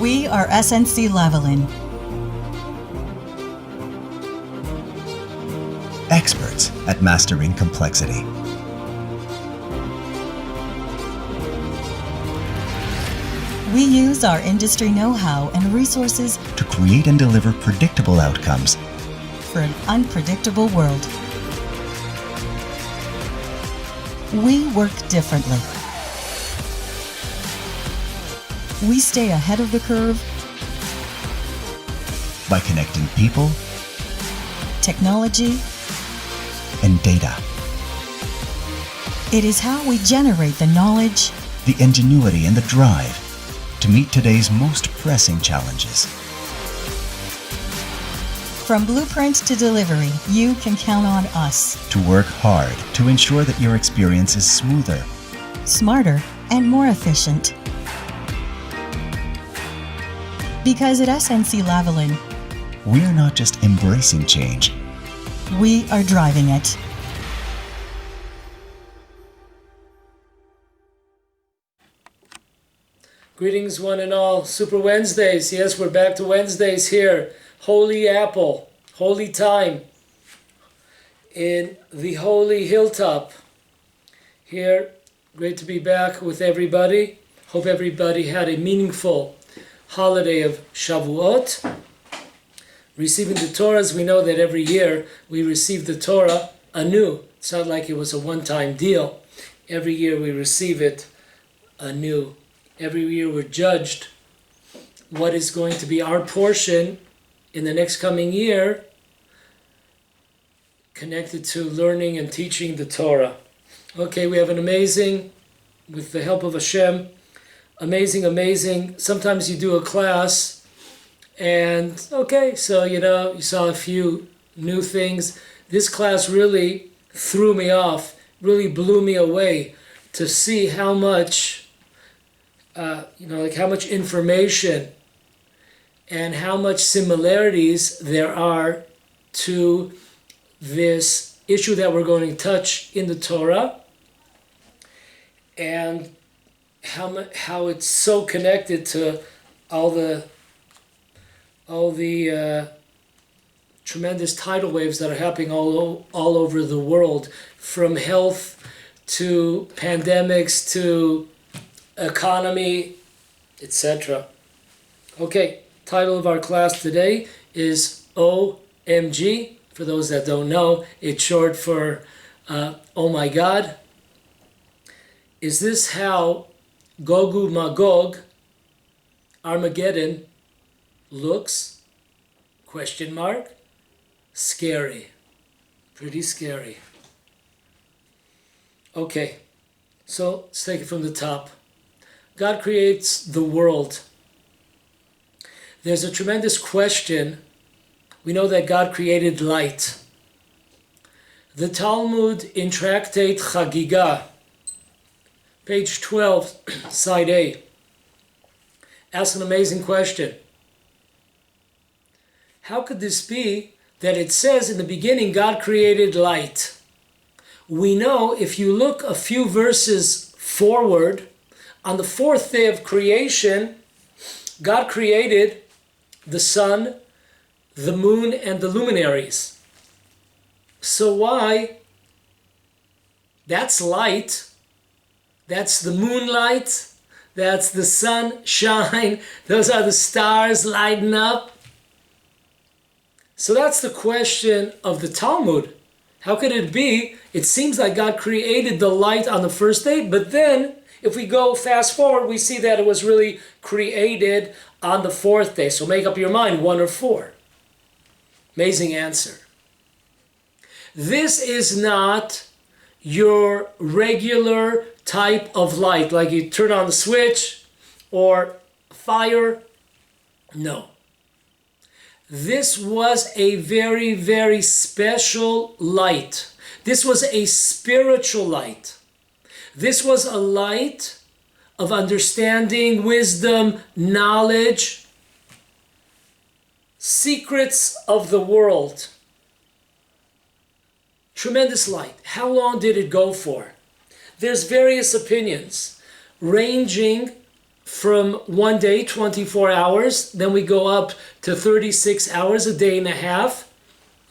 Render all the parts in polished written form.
We are SNC Lavalin. Experts at mastering complexity. We use our industry know-how and resources To create and deliver predictable outcomes for an unpredictable world. We work differently. We stay ahead of the curve, by connecting people technology. and data, It is how we generate the knowledge, the ingenuity and the drive to meet today's most pressing challenges. from blueprint to delivery. You can count on us. To work hard to ensure that your experience is smoother, Smarter and more efficient. Because at SNC Lavalin, we're not just embracing change, we are driving it. Greetings, one and all. Super Wednesdays. Yes, we're back to Wednesdays here. Holy Apple, holy time in the holy hilltop. Here, great to be back with everybody. Hope everybody had a meaningful holiday of Shavuot. Receiving the Torah, as we know that every year we receive the Torah anew. It's not like it was a one-time deal. Every year we receive it anew. Every year we're judged what is going to be our portion in the next coming year connected to learning and teaching the Torah. Okay, we have an amazing, with the help of Hashem, amazing. Sometimes you do a class and, okay, so, you saw a few new things. This class really threw me off, really blew me away to see how much how much information and how much similarities there are to this issue that we're going to touch in the Torah, and how it's so connected to all the tremendous tidal waves that are happening all over the world, from health to pandemics to economy, etc. Okay, title of our class today is OMG. For those that don't know, it's short for Oh My God. Is this how Gog and Magog, Armageddon, looks? Question mark. Scary. Pretty scary. Okay, so let's take it from the top. God creates the world. There's a tremendous question. We know that God created light. The Talmud in Tractate Chagiga, page 12, side A, asks an amazing question. How could this be that it says in the beginning God created light? We know if you look a few verses forward, on the fourth day of creation, God created the sun, the moon, and the luminaries. So why? That's light. That's the moonlight. That's the sunshine. Those are the stars lighting up. So that's the question of the Talmud. How could it be? It seems like God created the light on the first day, but then if we go fast forward, we see that it was really created on the fourth day. So make up your mind, 1 or 4. Amazing answer. This is not your regular type of light, like you turn on the switch or fire. No. This was a very special light. This was a spiritual light. This was a light of understanding, wisdom, knowledge, secrets of the world. Tremendous light. How long did it go for? There's various opinions, ranging from one day, 24 hours, then we go up to 36 hours, a day and a half.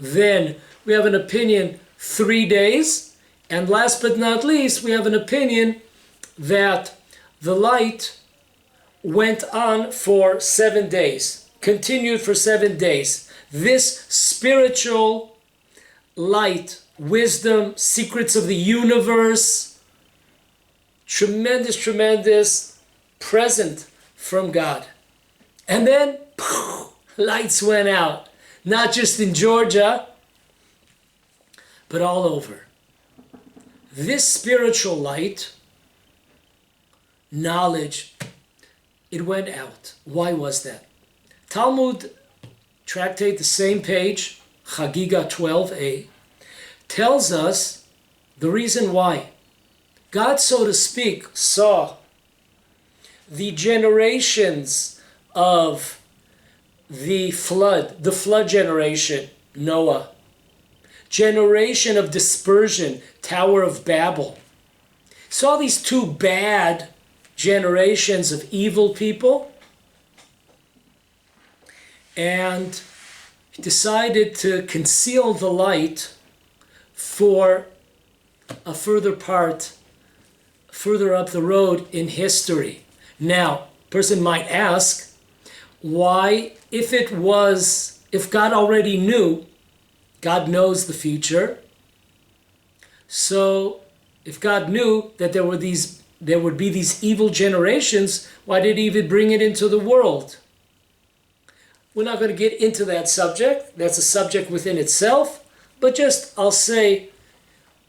Then we have an opinion 3 days. And last but not least, we have an opinion that the light went on for 7 days, continued for 7 days. This spiritual light, wisdom, secrets of the universe, tremendous, tremendous present from God. And then, lights went out, not just in Georgia, but all over. This spiritual light, knowledge, it went out. Why was that? Talmud tractate, the same page, Chagiga 12a, tells us the reason why. God, so to speak, saw the generations of the flood generation, Noah, generation of dispersion, Tower of Babel. Saw these two bad generations of evil people, and decided to conceal the light for a further up the road in history. Now, person might ask, why, if God already knew, God knows the future, so if God knew that there would be these evil generations, why did he even bring it into the world? We're not going to get into that subject. That's a subject within itself. But just, I'll say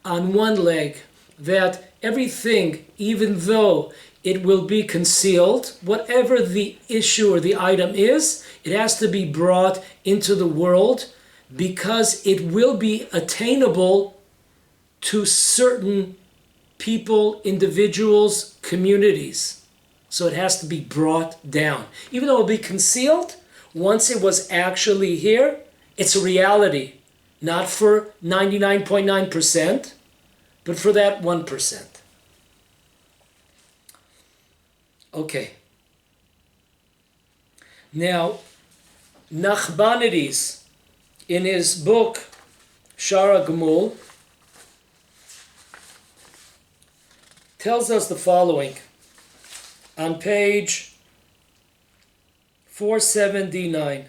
on one leg that everything, even though it will be concealed, whatever the issue or the item is, it has to be brought into the world because it will be attainable to certain people, individuals, communities. So it has to be brought down. Even though it will be concealed, once it was actually here, it's a reality. Not for 99.9%, but for that 1%. Okay. Now, Nachmanides, in his book, Shara Gmul, tells us the following. On page 479,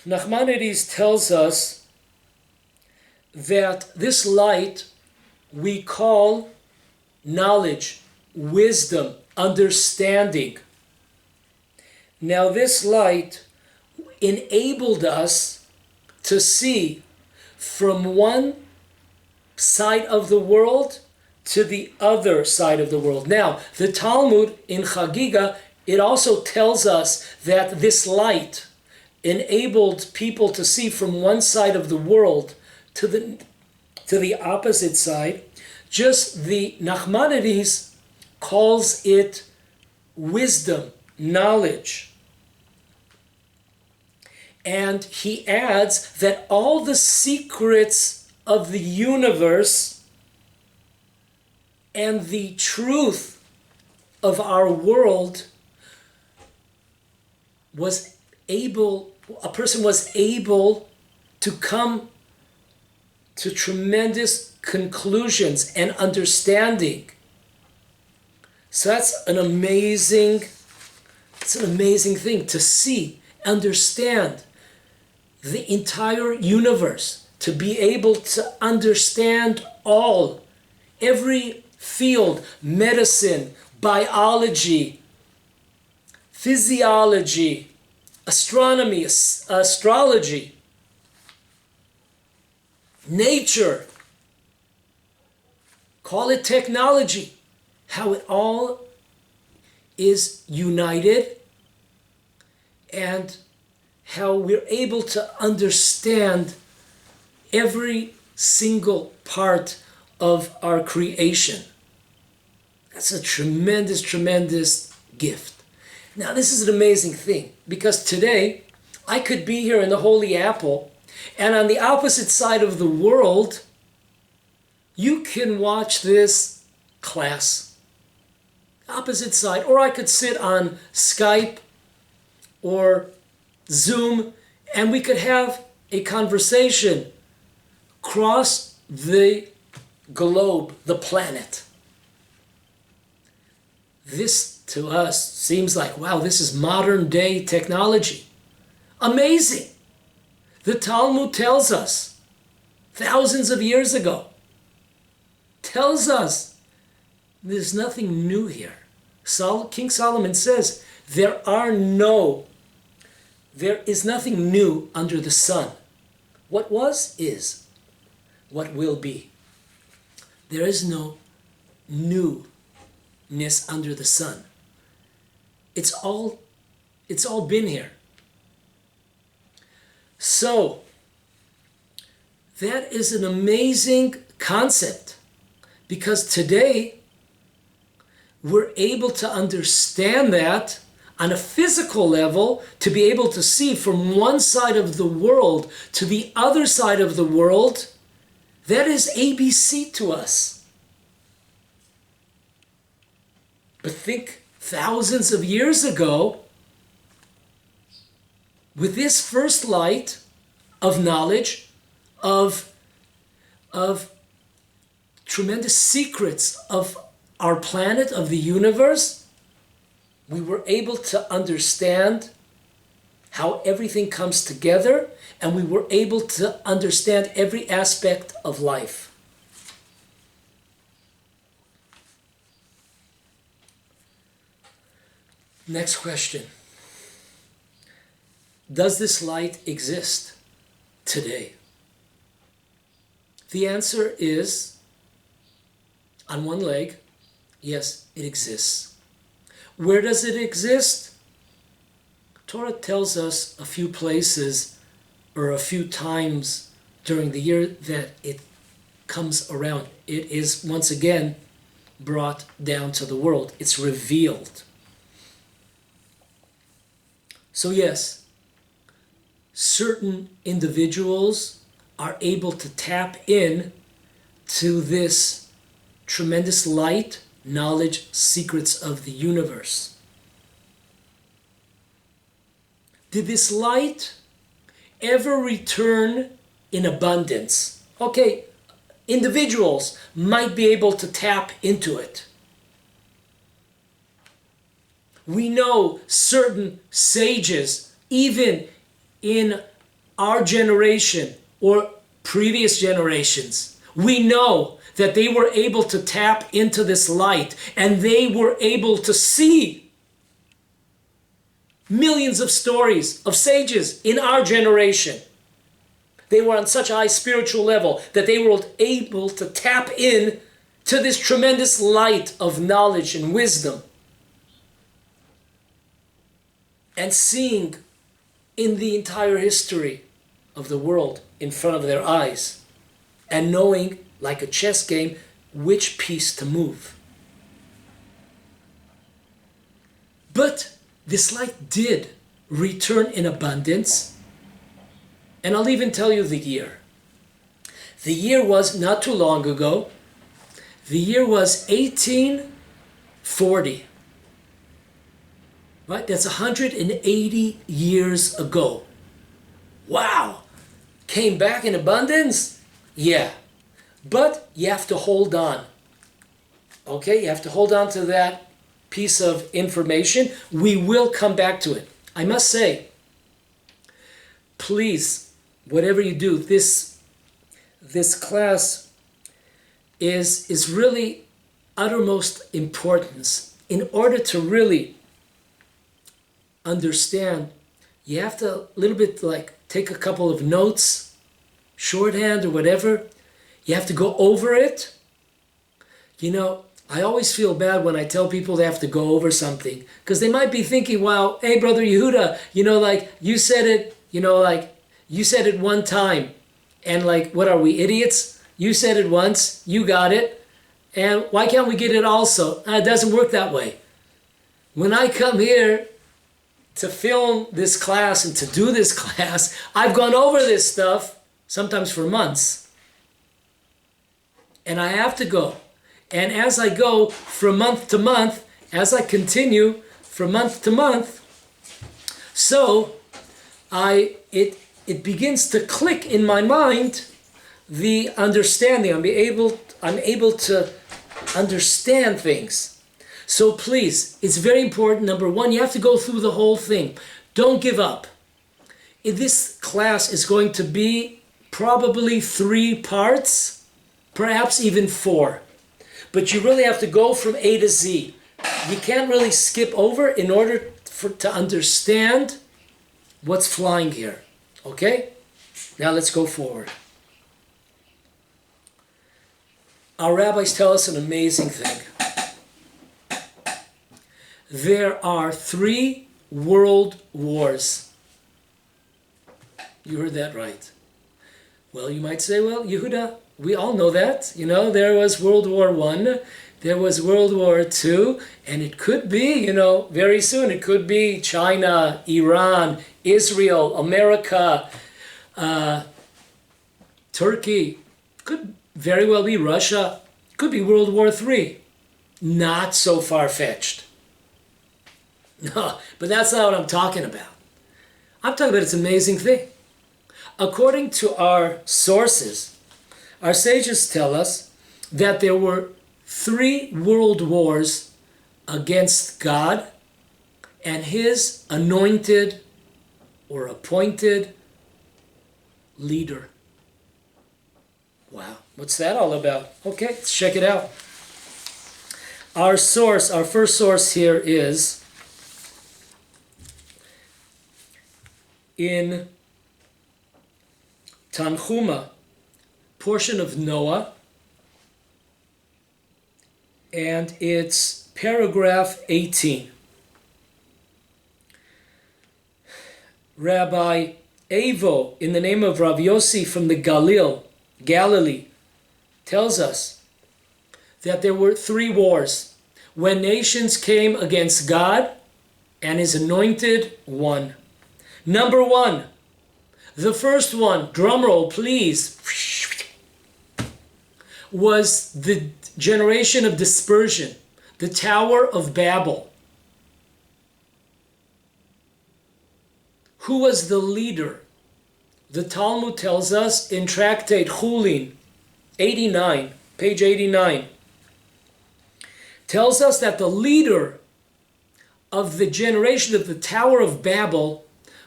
Nachmanides tells us that this light we call knowledge, wisdom, understanding. Now this light enabled us to see from one side of the world to the other side of the world. Now, the Talmud in Chagiga, it also tells us that this light enabled people to see from one side of the world to the opposite side. Just the Nachmanides calls it wisdom, knowledge. And he adds that all the secrets of the universe and the truth of our world a person was able to come to tremendous conclusions and understanding. So that's an amazing thing to see, understand the entire universe, to be able to understand every field, medicine, biology, physiology, astronomy, astrology, nature, call it technology, how it all is united and how we're able to understand every single part of our creation. That's a tremendous, tremendous gift. Now, this is an amazing thing, because today I could be here in the Holy Apple, and on the opposite side of the world, you can watch this class. opposite side, or I could sit on Skype or Zoom, and we could have a conversation across the globe, the planet. This to us seems like, wow, this is modern day technology. Amazing. The Talmud tells us, thousands of years ago, tells us there's nothing new here. King Solomon says, there is nothing new under the sun. What was is, what will be. There is no newness under the sun. It's all been here. So, that is an amazing concept, because today we're able to understand that on a physical level, to be able to see from one side of the world to the other side of the world. That is ABC to us. But think thousands of years ago, with this first light of knowledge, of tremendous secrets of our planet, of the universe, we were able to understand how everything comes together, and we were able to understand every aspect of life. Next question. Does this light exist today? The answer is, on one leg, yes, it exists. Where does it exist? Torah tells us a few places or a few times during the year that it comes around. It is once again brought down to the world. It's revealed. So yes, certain individuals are able to tap in to this tremendous light, knowledge, secrets of the universe. Did this light ever return in abundance? Okay, individuals might be able to tap into it. We know certain sages, even in our generation or previous generations, we know that they were able to tap into this light, and they were able to see millions of stories of sages in our generation. They were on such a high spiritual level that they were able to tap in to this tremendous light of knowledge and wisdom, and seeing in the entire history of the world in front of their eyes, and knowing, like a chess game, which piece to move. But this light did return in abundance, and I'll even tell you the year. The year was not too long ago. The year was 1840. Right? That's 180 years ago. Wow! Came back in abundance? Yeah. But you have to hold on. Okay? You have to hold on to that piece of information. We will come back to it. I must say, please, whatever you do, this class is really uttermost importance. In order to really understand, you have to a little bit like take a couple of notes, shorthand or whatever. You have to go over it. You know, I always feel bad when I tell people they have to go over something, because they might be thinking, wow, hey, Brother Yehuda, you know, like you said it, you know, like you said it one time, and like, what are we, idiots? You said it once, you got it, and why can't we get it also? It doesn't work that way. When I come here to film this class and to do this class, I've gone over this stuff, sometimes for months. And I have to go. And as I go from month to month, as I continue from month to month, so it begins to click in my mind the understanding. I'm able to understand things. So please, it's very important. Number one, you have to go through the whole thing. Don't give up. This class is going to be probably 3 parts, perhaps even 4. But you really have to go from A to Z. You can't really skip over in order to understand what's flying here. Okay? Now let's go forward. Our rabbis tell us an amazing thing. There are 3 world wars. You heard that right. Well, you might say, well, Yehuda, we all know that. You know, there was World War I, there was World War II, and it could be, very soon, it could be China, Iran, Israel, America, Turkey, could very well be Russia, could be World War III. Not so far-fetched. No, but that's not what I'm talking about. I'm talking about this amazing thing. According to our sources, our sages tell us that there were 3 world wars against God and his anointed or appointed leader. Wow, what's that all about? Okay, let's check it out. Our first source here is in Tanhuma, portion of Noah, and it's paragraph 18. Rabbi Avo, in the name of Rav Yossi from the Galilee, tells us that there were 3 wars when nations came against God and his anointed one. Number 1, the first one, drumroll please, was the generation of dispersion, the Tower of Babel. Who was the leader? The Talmud tells us in Tractate Chulin, 89, page 89, tells us that the leader of the generation of the Tower of Babel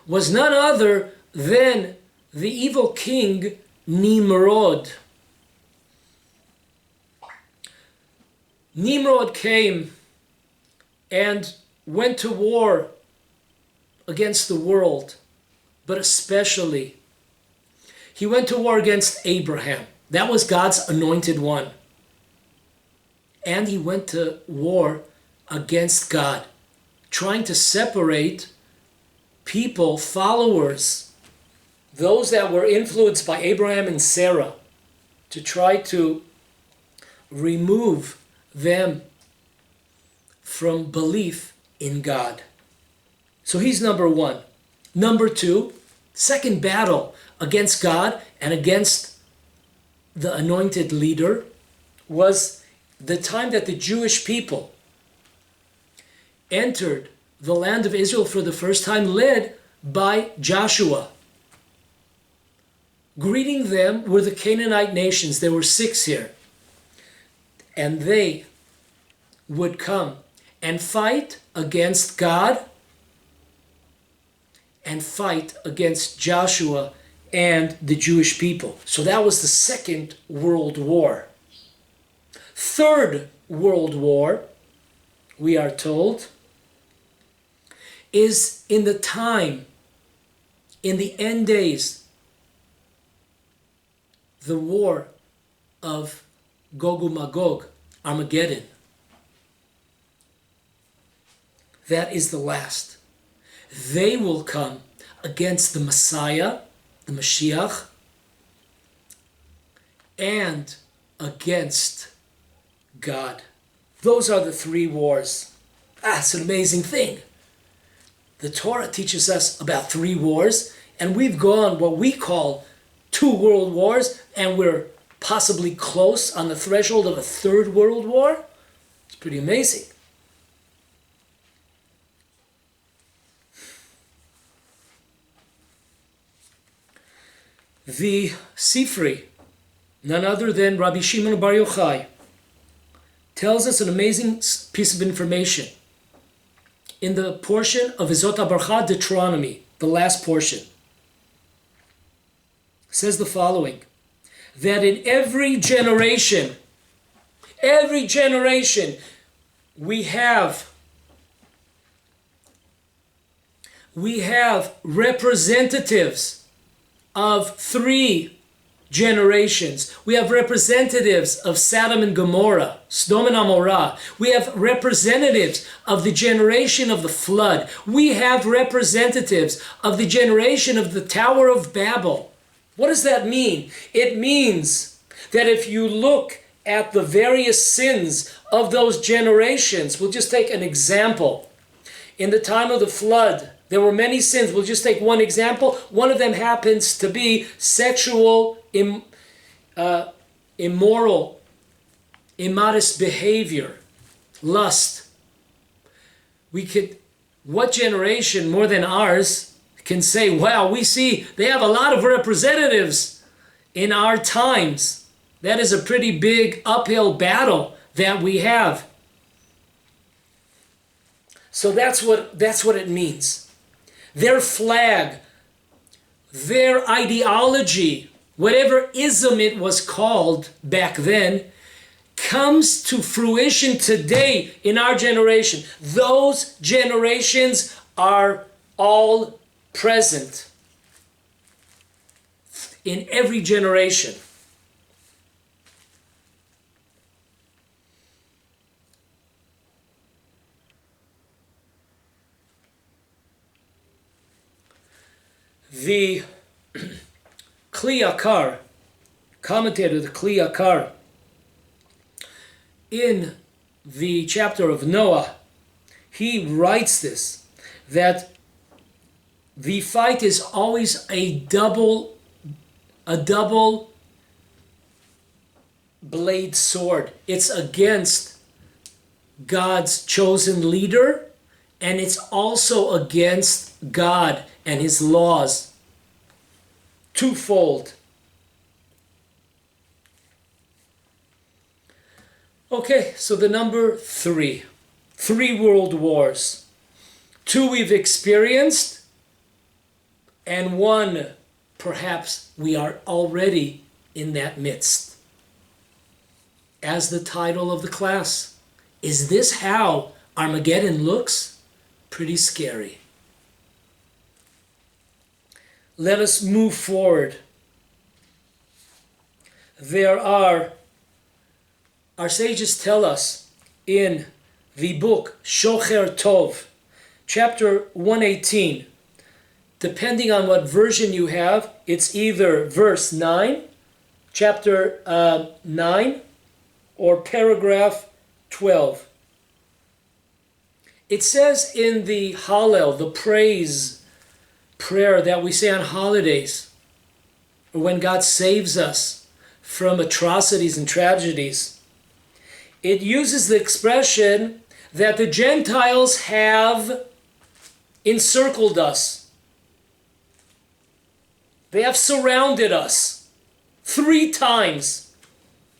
was none other than the evil king Nimrod. Nimrod came and went to war against the world, but especially he went to war against Abraham. That was God's anointed one. And he went to war against God, trying to separate people, followers, those that were influenced by Abraham and Sarah, to try to remove them from belief in God. So he's number 1. Number 2, second battle against God and against the anointed leader was the time that the Jewish people entered the land of Israel for the first time, led by Joshua. Greeting them were the Canaanite nations. There were 6 here. And they would come and fight against God and fight against Joshua and the Jewish people. So that was the Second World War. Third World War, we are told, is in the time, in the end days, the war of Gog and Magog, Armageddon. That is the last. They will come against the Messiah, the Mashiach, and against God. Those are the 3 wars. It's an amazing thing. The Torah teaches us about 3 wars, and we've gone what we call 2 world wars, and we're possibly close on the threshold of a 3rd world war. It's pretty amazing. The Sifri, none other than Rabbi Shimon Bar Yochai, tells us an amazing piece of information in the portion of Izot HaBarcha, Deuteronomy, the last portion. It says the following, that in every generation, we have representatives of 3 generations. We have representatives of Sodom and Gomorrah, Sodom and Amorah. We have representatives of the generation of the flood. We have representatives of the generation of the Tower of Babel. What does that mean? It means that if you look at the various sins of those generations, we'll just take an example. In the time of the flood, there were many sins. We'll just take one example. One of them happens to be sexual, immoral, immodest behavior, lust. What generation more than ours can say, wow, we see they have a lot of representatives in our times. That is a pretty big uphill battle that we have. So that's what it means. Their flag, their ideology, whatever ism it was called back then, comes to fruition today in our generation. Those generations are all present in every generation. The Kli Yakar, commentator, the Kli Yakar, in the chapter of Noah, he writes this, that the fight is always a double blade sword. It's against God's chosen leader, and it's also against God and his laws. Twofold. Okay, so the number 3. 3 world wars. 2 we've experienced, and 1 perhaps we are already in that midst. As the title of the class, is this how Armageddon looks? Pretty scary. Let us move forward. Our sages tell us in the book Shocher Tov, chapter 118, depending on what version you have, it's either verse 9, chapter 9, or paragraph 12. It says in the Hallel, the praise prayer that we say on holidays, or when God saves us from atrocities and tragedies, it uses the expression that the Gentiles have encircled us. They have surrounded us 3 times.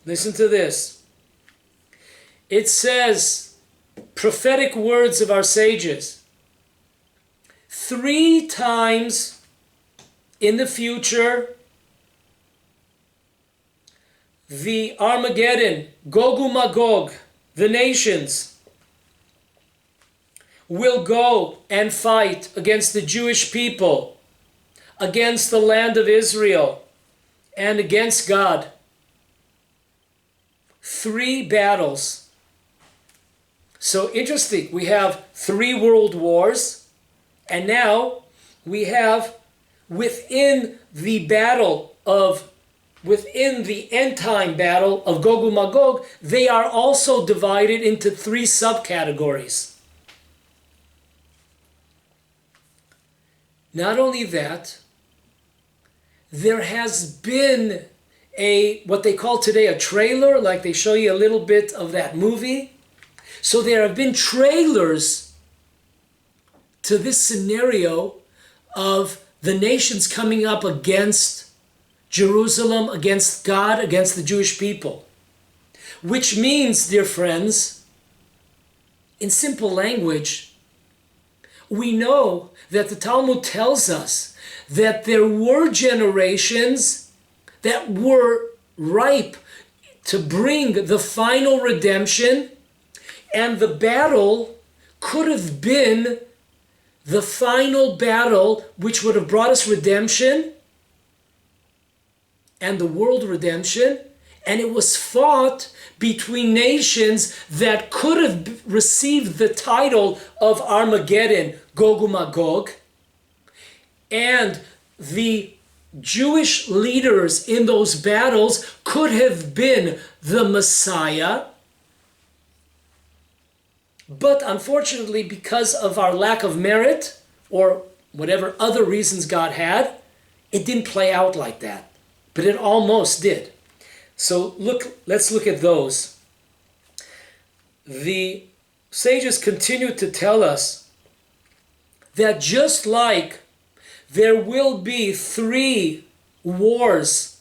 Listen to this. It says, prophetic words of our sages, 3 times in the future, the Armageddon, Gog and Magog, the nations, will go and fight against the Jewish people, against the land of Israel, and against God. 3 battles. So interesting, we have 3 world wars, and now we have within the end time battle of Gog and Magog, they are also divided into 3 subcategories. Not only that, there has been what they call today a trailer, like they show you a little bit of that movie. So there have been trailers to this scenario of the nations coming up against Jerusalem against God, against the Jewish people. Which means, dear friends, in simple language, we know that the Talmud tells us that there were generations that were ripe to bring the final redemption, and the battle could have been the final battle which would have brought us redemption and the world redemption, and it was fought between nations that could have received the title of Armageddon, Gog and Magog, and the Jewish leaders in those battles could have been the Messiah. But unfortunately, because of our lack of merit, or whatever other reasons God had, it didn't play out like that. But it almost did. So let's look at those. The sages continue to tell us that just like there will be 3 wars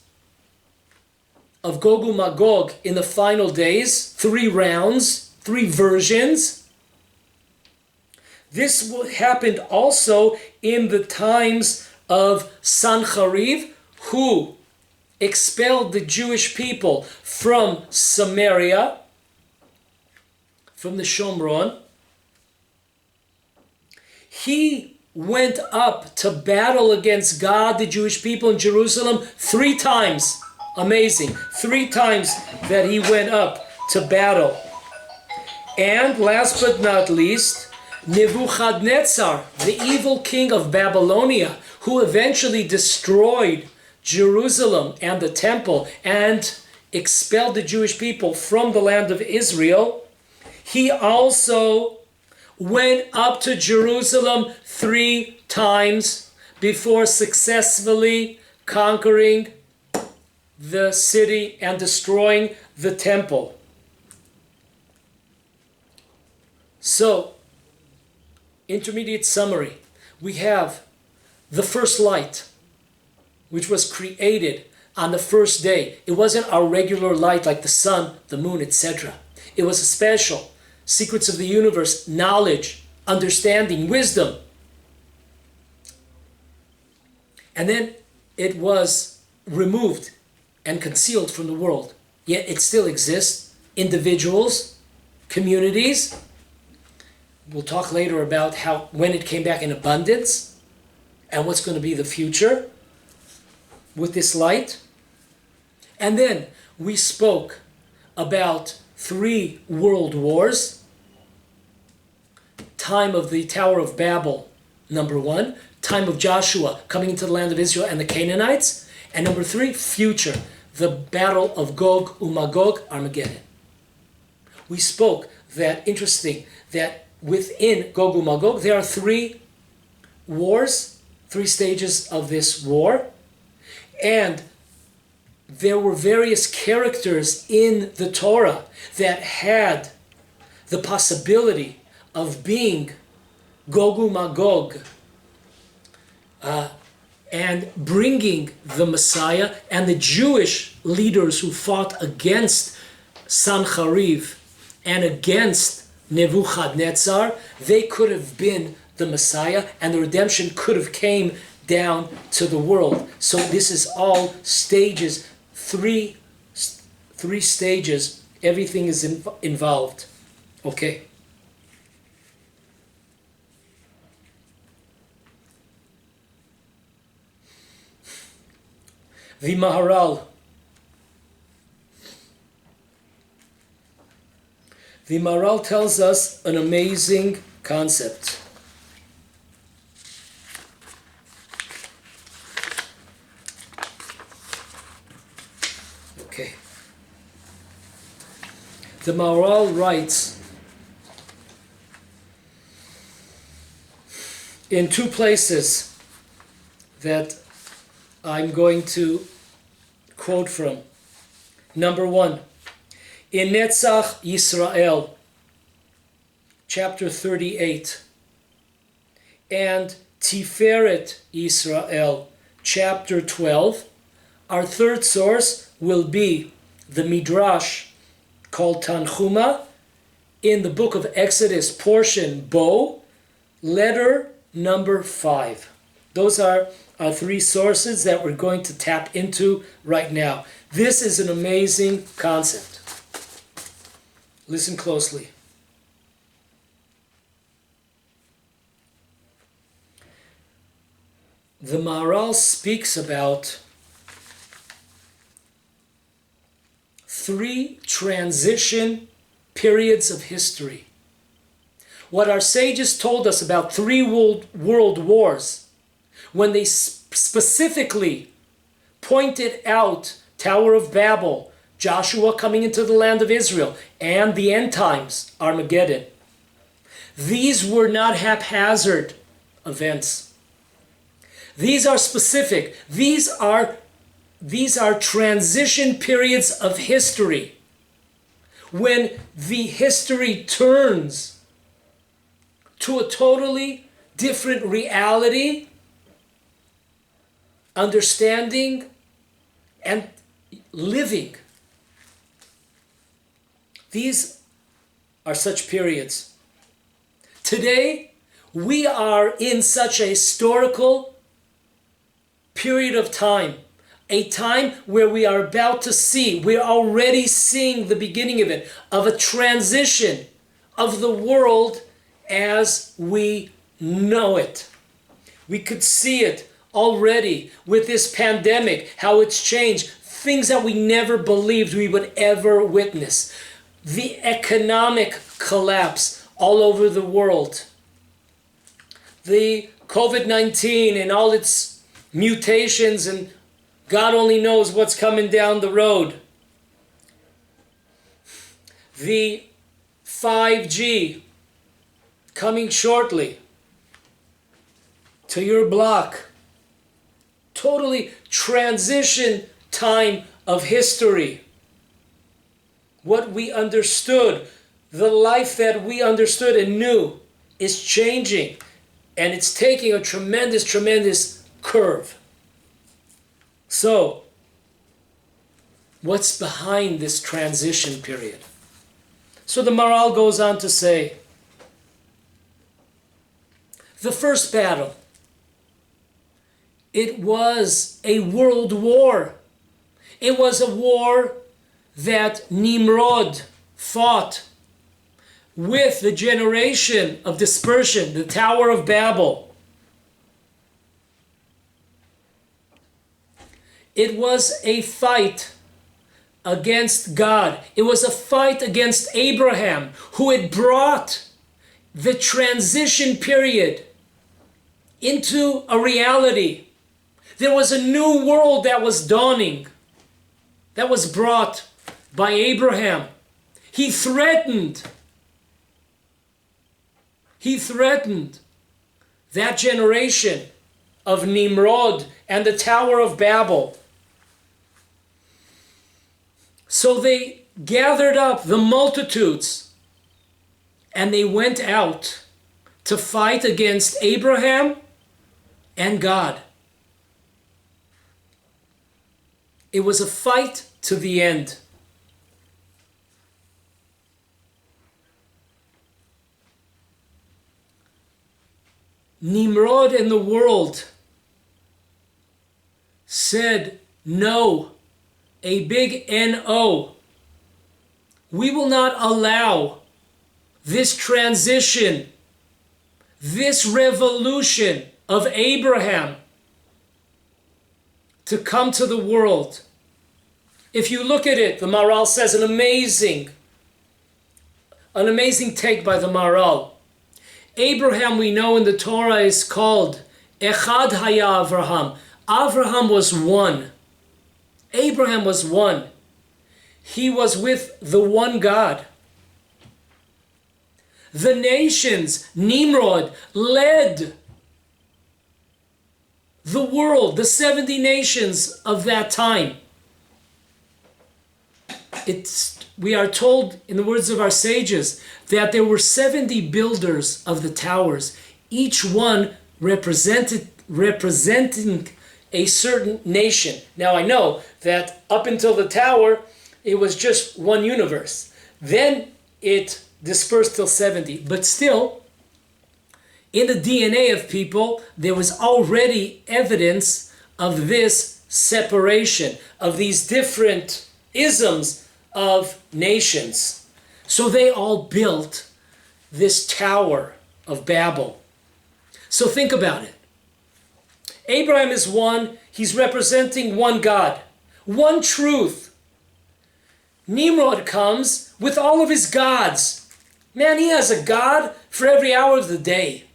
of Gog and Magog in the final days, 3 rounds, 3 versions. This happened also in the times of Sancheriv, who expelled the Jewish people from Samaria, from the Shomron. He went up to battle against God, the Jewish people in Jerusalem 3 times. Amazing. 3 times that he went up to battle. And last but not least, Nebuchadnezzar, the evil king of Babylonia, who eventually destroyed Jerusalem and the temple and expelled the Jewish people from the land of Israel, he also went up to Jerusalem 3 times before successfully conquering the city and destroying the temple. So, intermediate summary. We have the first light, which was created on the first day. It wasn't our regular light like the sun, the moon, etc. It was a special secrets of the universe, knowledge, understanding, wisdom. And then it was removed and concealed from the world. Yet it still exists. Individuals, communities. We'll talk later about when it came back in abundance and what's going to be the future with this light. And then we spoke about 3 world wars. Time of the Tower of Babel, number 1. Time of Joshua coming into the land of Israel and the Canaanites. And number 3, future, the battle of Gog and Magog, Armageddon. We spoke that, interesting, that within Gog and Magog there are 3 wars, 3 stages of this war. And there were various characters in the Torah that had the possibility of being Gog and Magog and bringing the Messiah, and the Jewish leaders who fought against Sancheriv and against Nebuchadnezzar, they could have been the Messiah, and the redemption could have came down to the world. So this is all stages, 3 stages. Everything is involved. Okay. The Maharal. The Maharal tells us an amazing concept. Okay. The Maharal writes in 2 places that I'm going to quote from. Number 1, in Netzach Yisrael, chapter 38, and Tiferet Yisrael, chapter 12, Our third source will be the Midrash called Tanchuma in the book of Exodus, portion Bo, letter number 5. Those are our three sources that we're going to tap into right now. This is an amazing concept. Listen closely. The Maharal speaks about 3 transition periods of history. What our sages told us about 3 world wars, when they specifically pointed out Tower of Babel, Joshua coming into the land of Israel, and the end times, Armageddon. These were not haphazard events. These are specific. These are transition periods of history when the history turns to a totally different reality, understanding, and living. These are such periods. Today, we are in such a historical period of time, a time where we are about to see, we're already seeing the beginning of it, of a transition of the world as we know it. We could see it already with this pandemic, how it's changed, things that we never believed we would ever witness. The economic collapse all over the world. The COVID-19 and all its mutations, and God only knows what's coming down the road. The 5G coming shortly to your block. Totally transition time of history. What we understood, the life that we understood and knew is changing, and it's taking a tremendous curve. So, what's behind this transition period? So the Maharal goes on to say, the first battle, it was a world war. It was a war that Nimrod fought with the generation of dispersion, the Tower of Babel. It was a fight against God. It was a fight against Abraham, who had brought the transition period into a reality. There was a new world that was dawning, that was brought by Abraham. He threatened that generation of Nimrod and the Tower of Babel. So they gathered up the multitudes and they went out to fight against Abraham and God. It was a fight to the end. Nimrod and the world said no. A big N-O. We will not allow this transition, this revolution of Abraham to come to the world. If you look at it, the Maharal says an amazing take by the Maharal. Abraham, we know in the Torah, is called Echad Haya Avraham. Avraham was one. Abraham was one. He was with the one God. The nations, Nimrod, led the world, the 70 nations of that time. We are told in the words of our sages that there were 70 builders of the towers, each one representing a certain nation. Now I know that up until the tower, it was just one universe. Then it dispersed till 70. But still, in the DNA of people, there was already evidence of this separation, of these different isms of nations. So they all built this Tower of Babel. So think about it. Abraham is one, he's representing one God, one truth. Nimrod comes with all of his gods. Man, he has a God for every hour of the day.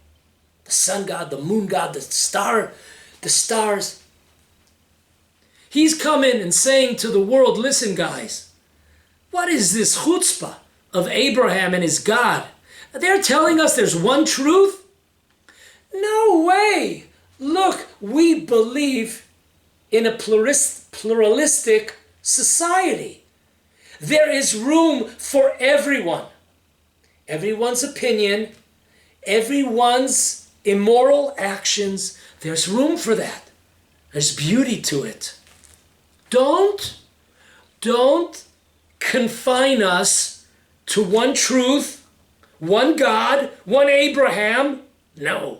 The sun god, the moon god, the stars. He's coming and saying to the world, listen guys, what is this chutzpah of Abraham and his God? They're telling us there's one truth? No way! Look, we believe in a pluralistic society. There is room for everyone. Everyone's opinion, everyone's immoral actions, there's room for that. There's beauty to it. Don't confine us to one truth, one God, one Abraham. No.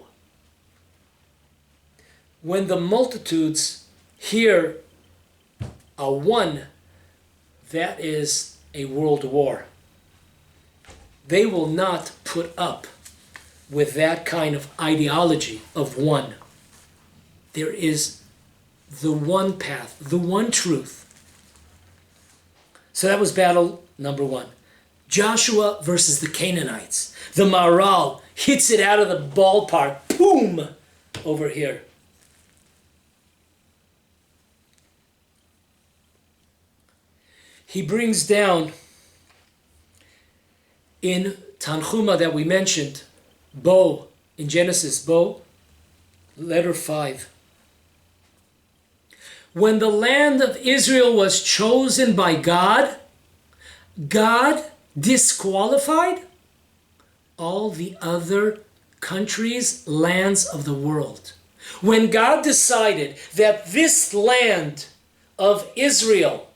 When the multitudes hear a one, that is a world war. They will not put up with that kind of ideology of one. There is the one path, the one truth. So that was battle number one. Joshua versus the Canaanites. The Maharal hits it out of the ballpark. Boom! Over here. He brings down in Tanchuma that we mentioned, Bo, in Genesis, Bo, letter 5. When the land of Israel was chosen by God, God disqualified all the other countries, lands of the world. When God decided that this land of Israel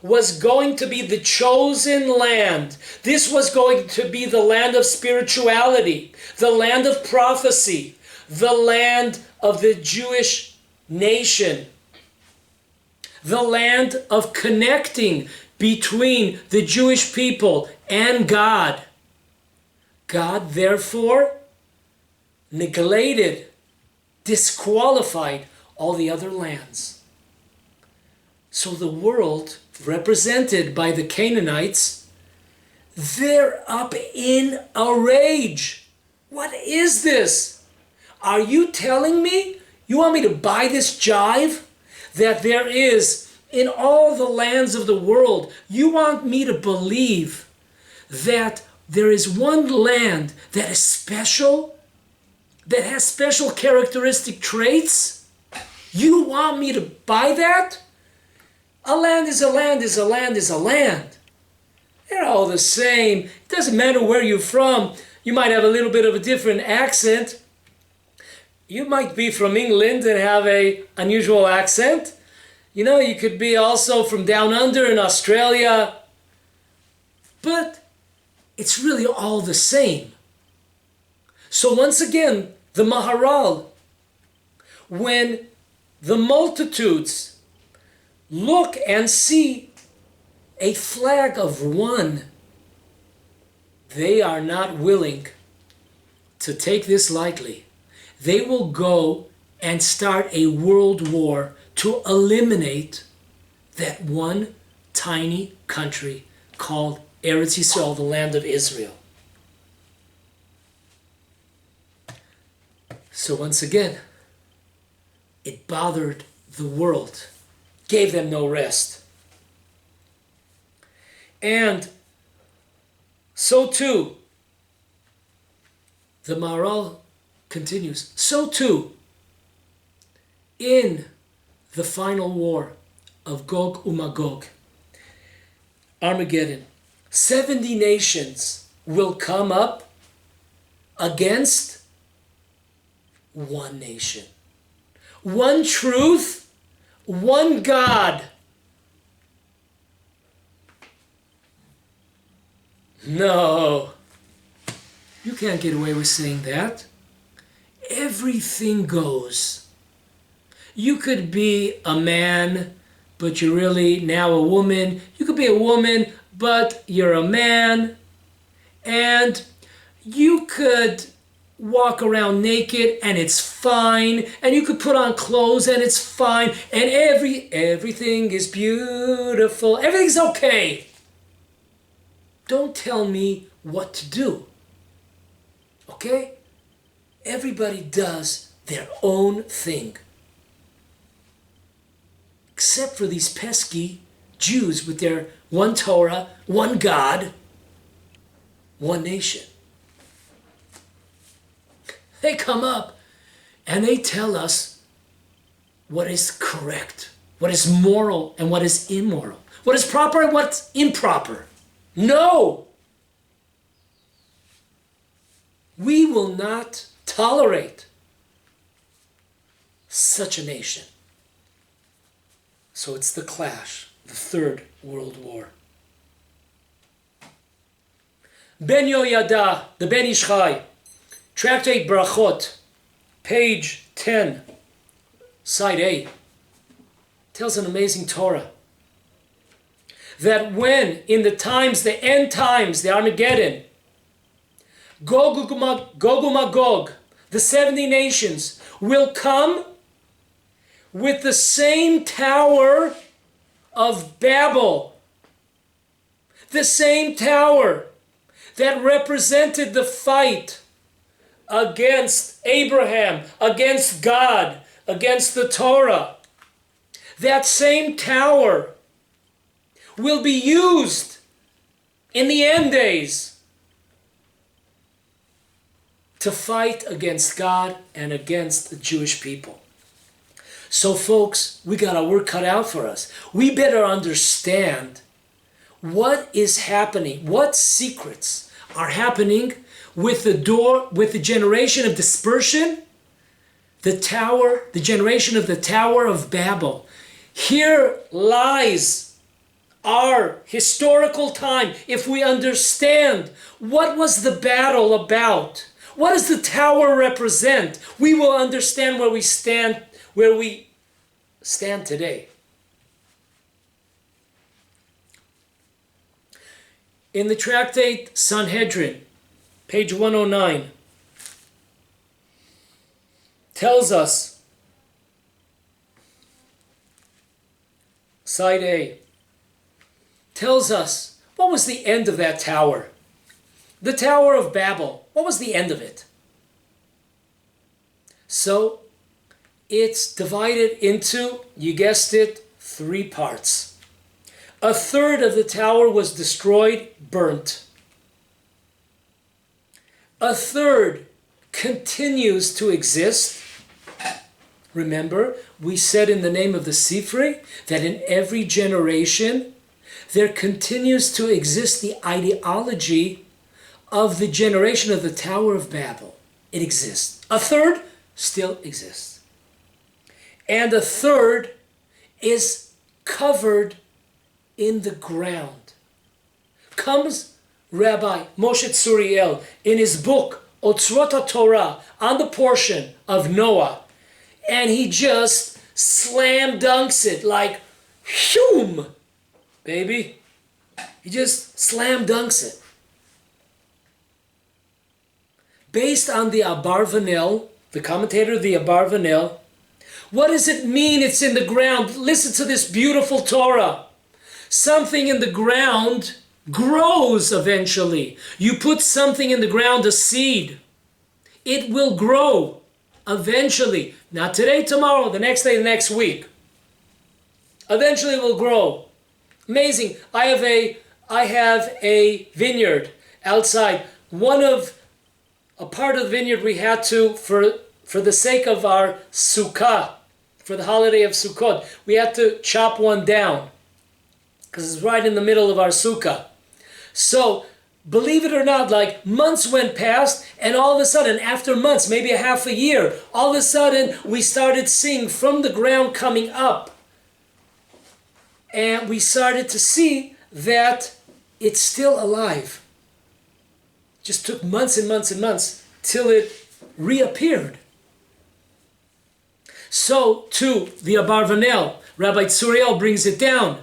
was going to be the chosen land, this was going to be the land of spirituality, the land of prophecy, the land of the Jewish nation, the land of connecting between the Jewish people and God. God therefore neglected, disqualified all the other lands. So the world, represented by the Canaanites, they're up in a rage. What is this? Are you telling me? You want me to buy this jive? That there is in all the lands of the world, you want me to believe that there is one land that is special, that has special characteristic traits? You want me to buy that? A land is a land is a land is a land. They're all the same. It doesn't matter where you're from. You might have a little bit of a different accent. You might be from England and have an unusual accent. You know, you could be also from down under in Australia. But it's really all the same. So once again, the Maharal, when the multitudes look and see a flag of one, they are not willing to take this lightly. They will go and start a world war to eliminate that one tiny country called Eretz Yisrael, the land of Israel. So once again, it bothered the world, gave them no rest. And so too, the Maharal continues, so too, in the final war of Gog and Magog, Armageddon, 70 nations will come up against one nation. one truth, one God. No, you can't get away with saying that. Everything goes. You could be a man, but you're really now a woman. You could be a woman, but you're a man. And you could walk around naked and it's fine. And you could put on clothes and it's fine. And everything is beautiful. Everything's okay. Don't tell me what to do. Okay? Everybody does their own thing. Except for these pesky Jews with their one Torah, one God, one nation. They come up and they tell us what is correct, what is moral and what is immoral, what is proper and what's improper. No! We will not tolerate such a nation. So it's the clash, the Third World War. Ben Yoyada, the Ben Ish Chai, Tractate Brachot, page 10, side 8, tells an amazing Torah. That when, in the times, the end times, the Armageddon, Gog and Magog, the 70 nations, will come with the same Tower of Babel. The same tower that represented the fight against Abraham, against God, against the Torah. That same tower will be used in the end days to fight against God and against the Jewish people. So folks, we got our work cut out for us. We better understand what is happening, what secrets are happening with the generation of dispersion, the generation of the Tower of Babel. Here lies our historical time. If we understand what was the battle about, what does the tower represent, we will understand where we stand today. In the tractate Sanhedrin, page 109, tells us, side A, tells us what was the end of that tower. The Tower of Babel, what was the end of it? So, it's divided into, you guessed it, 3 parts. A third of the tower was destroyed, burnt. A third continues to exist. Remember, we said in the name of the Sifri that in every generation there continues to exist the ideology of the generation of the Tower of Babel. It exists. A third still exists. And a third is covered in the ground. Comes Rabbi Moshe Tzuriel in his book, Otzrot HaTorah, on the portion of Noah, and he just slam dunks it like, shoom, baby. He just slam dunks it. Based on the Abarvanel, the commentator of the Abarvanel, what does it mean it's in the ground? Listen to this beautiful Torah. Something in the ground grows eventually. You put something in the ground, a seed. It will grow eventually. Not today, tomorrow, the next day, the next week. Eventually it will grow. Amazing. I have a vineyard outside. A part of the vineyard we had to, for the sake of our sukkah, for the holiday of Sukkot, we had to chop one down because it's right in the middle of our sukkah. So believe it or not, like months went past, and all of a sudden, after months, maybe a half a year, all of a sudden we started seeing from the ground coming up. And we started to see that it's still alive. Just took months and months and months till it reappeared. So too, the Abarvanel, Rabbi Tzuriel brings it down.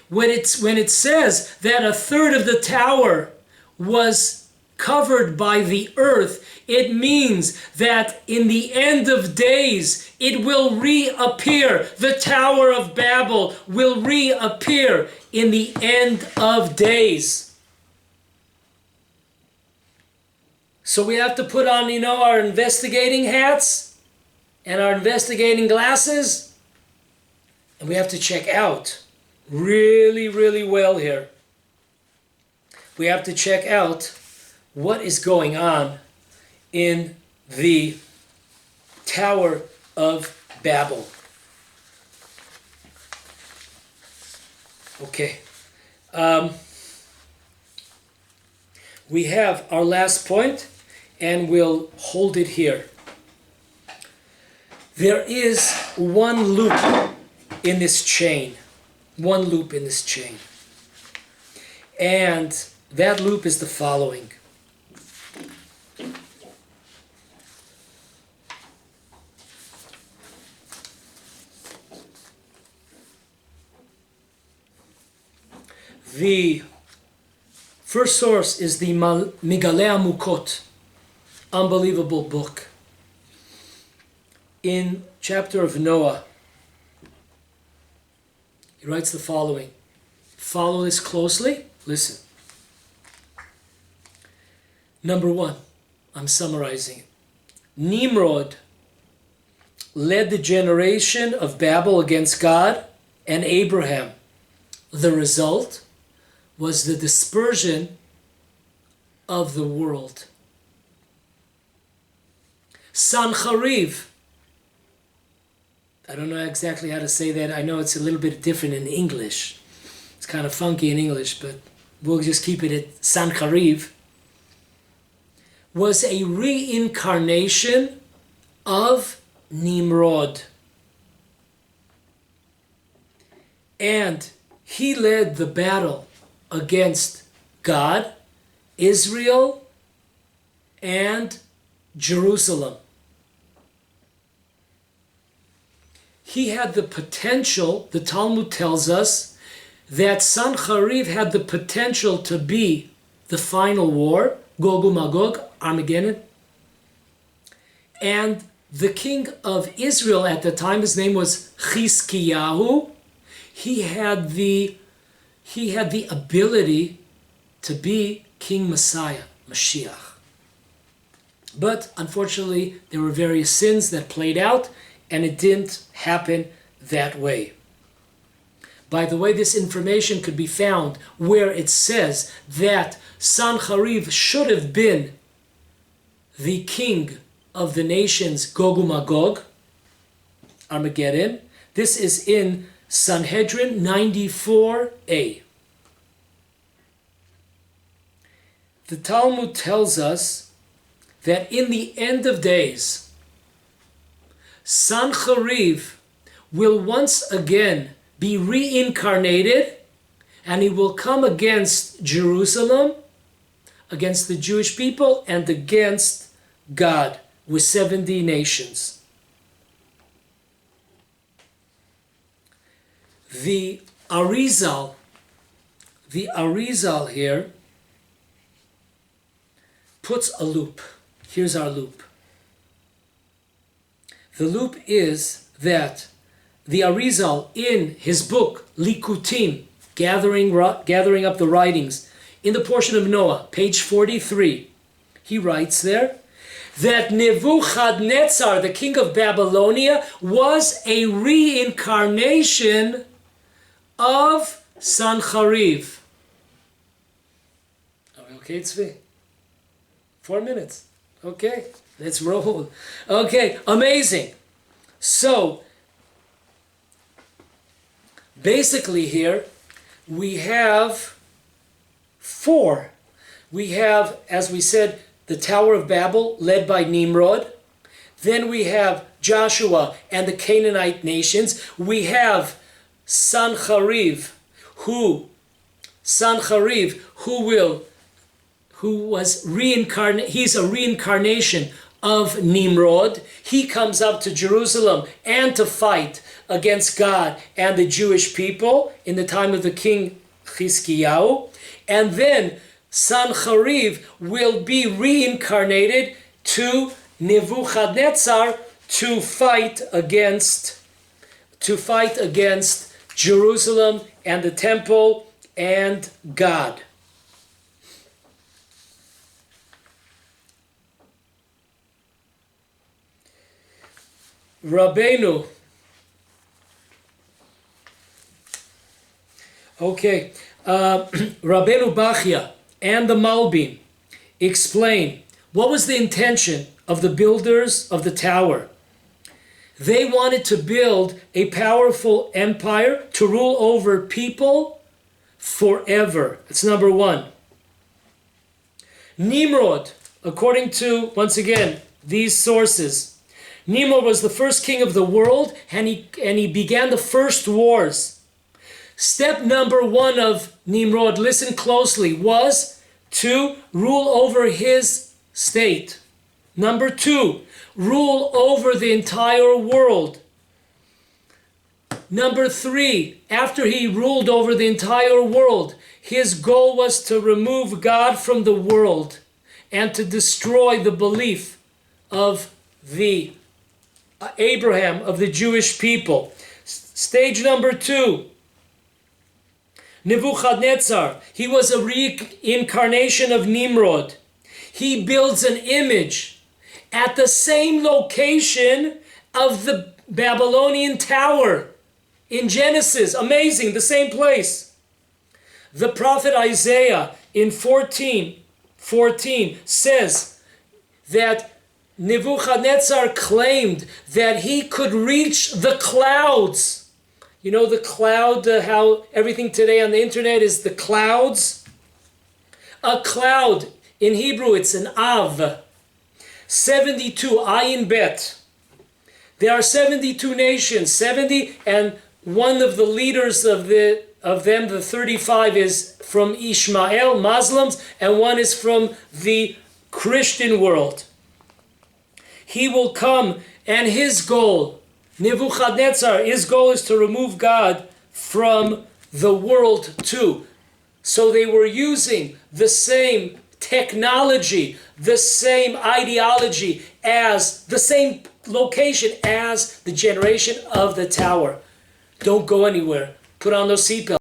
When it says that a third of the tower was covered by the earth, it means that in the end of days, it will reappear. The Tower of Babel will reappear in the end of days. So we have to put on, our investigating hats and our investigating glasses, and we have to check out really, really well here. We have to check out what is going on in the Tower of Babel. Okay. We have our last point, and we'll hold it here. There is one loop in this chain. One loop in this chain. And that loop is the following. The first source is the Migalei Amukot, unbelievable book. In chapter of Noah, he writes the following. Follow this closely. Listen. Number one, I'm summarizing it. Nimrod led the generation of Babel against God and Abraham. The result was the dispersion of the world. Sanchariv, I don't know exactly how to say that. I know it's a little bit different in English. It's kind of funky in English, but we'll just keep it at Sanchariv. Was a reincarnation of Nimrod. And he led the battle against God, Israel, and Jerusalem. He had the potential, the Talmud tells us, that Sanchariv had the potential to be the final war, Gog and Magog, Armageddon. And the king of Israel at the time, his name was Chizkiyahu, he had the ability to be King Messiah, Mashiach. But unfortunately, there were various sins that played out, and it didn't happen that way. By the way, this information could be found where it says that Sanchariv should have been the king of the nations Gog and Magog, Armageddon. This is in Sanhedrin 94a. The Talmud tells us that in the end of days, Sanchariv will once again be reincarnated, and he will come against Jerusalem, against the Jewish people, and against God with 70 nations. The Arizal here puts a loop. Here's our loop. The loop is that the Arizal, in his book Likutim, gathering up the writings, in the portion of Noah, page 43, he writes there that Nebuchadnezzar, the king of Babylonia, was a reincarnation of Sanchariv. Okay, Tzvi? 4 minutes. Okay, let's roll. Okay, amazing. So, basically here, we have four We have, as we said, the Tower of Babel led by Nimrod. Then we have Joshua and the Canaanite nations. We have Sancheriv, who was reincarnated. He's a reincarnation of Nimrod. He comes up to Jerusalem and to fight against God and the Jewish people in the time of the king Chizkiyahu. And then Sancheriv will be reincarnated to Nebuchadnezzar to fight against Jerusalem and the temple and God. Rabbeinu. Okay. Rabbeinu Bachya and the Malbim explain what was the intention of the builders of the tower. They wanted to build a powerful empire to rule over people forever. That's number one. Nimrod, according to, once again, these sources, Nimrod was the first king of the world, and he began the first wars. Step number one of Nimrod, listen closely, was to rule over his state. Number two, rule over the entire world. Number three, after he ruled over the entire world, his goal was to remove God from the world and to destroy the belief of the Abraham, of the Jewish people. Stage number two, Nebuchadnezzar, he was a reincarnation of Nimrod. He builds an image at the same location of the Babylonian tower in Genesis. Amazing, the same place. The prophet Isaiah in 14:14 says that Nebuchadnezzar claimed that he could reach the clouds. You know the cloud, how everything today on the internet is the clouds? A cloud, in Hebrew it's an Av. 72, Ayin Bet. There are 72 nations, 70, and one of the leaders of them, the 35, is from Ishmael, Muslims, and one is from the Christian world. He will come, and his goal, Nebuchadnezzar, his goal is to remove God from the world too. So they were using the same technology, the same ideology, as the same location as the generation of the tower. Don't go anywhere. Put on those seatbelts.